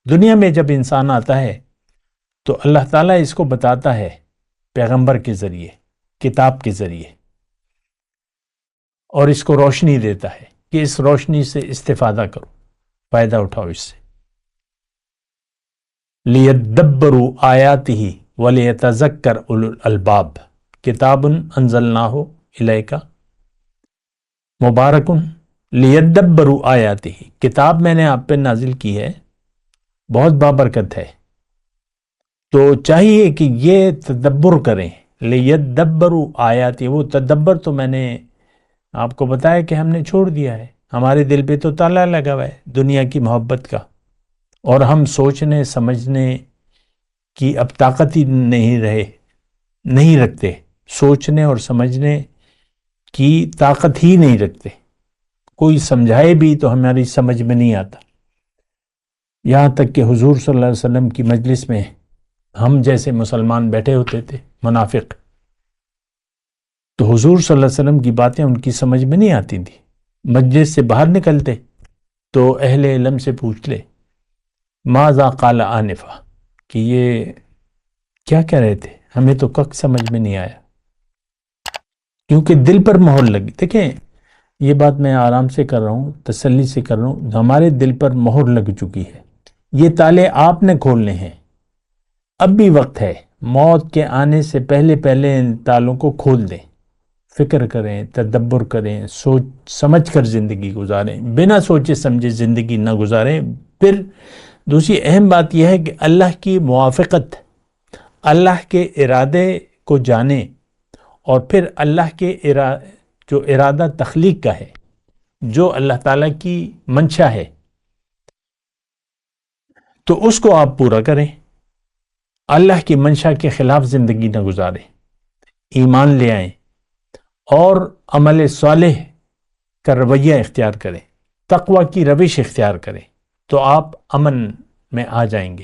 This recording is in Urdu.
دنیا میں جب انسان آتا ہے تو اللہ تعالیٰ اس کو بتاتا ہے پیغمبر کے ذریعے، کتاب کے ذریعے، اور اس کو روشنی دیتا ہے کہ اس روشنی سے استفادہ کرو، فائدہ اٹھاؤ اس سے۔ لِيَدَّبَّرُوا آیَاتِهِ وَلِيَتَذَكَّرْ أُولُو الْأَلْبَابِ کتاب انزلناہ الیک مبارک لِيَدَّبَّرُوا آیَاتِهِ، کتاب میں نے آپ پہ نازل کی ہے، بہت بابرکت ہے، تو چاہیے کہ یہ تدبر کریں۔ لِيَدَّبَّرُوا آیَاتِهِ، وہ تدبر تو میں نے آپ کو بتایا کہ ہم نے چھوڑ دیا ہے، ہمارے دل پہ تو تالا لگا ہوا ہے دنیا کی محبت کا، اور ہم سوچنے سمجھنے کی اب طاقت ہی نہیں رکھتے، سوچنے اور سمجھنے کی طاقت ہی نہیں رکھتے، کوئی سمجھائے بھی تو ہماری سمجھ میں نہیں آتا۔ یہاں تک کہ حضور صلی اللہ علیہ وسلم کی مجلس میں ہم جیسے مسلمان بیٹھے ہوتے تھے منافق، تو حضور صلی اللہ علیہ وسلم کی باتیں ان کی سمجھ میں نہیں آتی تھی، مجلس سے باہر نکلتے تو اہل علم سے پوچھ لے ماذا قال آنفا، کہ یہ کیا کہہ رہے تھے، ہمیں تو کک سمجھ میں نہیں آیا، کیونکہ دل پر مہر لگی۔ دیکھیں یہ بات میں آرام سے کر رہا ہوں، تسلی سے کر رہا ہوں، ہمارے دل پر مہر لگ چکی ہے، یہ تالے آپ نے کھولنے ہیں، اب بھی وقت ہے، موت کے آنے سے پہلے پہلے ان تالوں کو کھول دیں، فکر کریں، تدبر کریں، سوچ سمجھ کر زندگی گزاریں، بنا سوچے سمجھے زندگی نہ گزاریں۔ پھر دوسری اہم بات یہ ہے کہ اللہ کی موافقت، اللہ کے ارادے کو جانیں، اور پھر اللہ کے جو ارادہ تخلیق کا ہے، جو اللہ تعالیٰ کی منشا ہے، تو اس کو آپ پورا کریں، اللہ کی منشا کے خلاف زندگی نہ گزاریں، ایمان لے آئیں اور عمل صالح کا رویہ اختیار کریں، تقوی کی روش اختیار کریں، تو آپ امن میں آ جائیں گے۔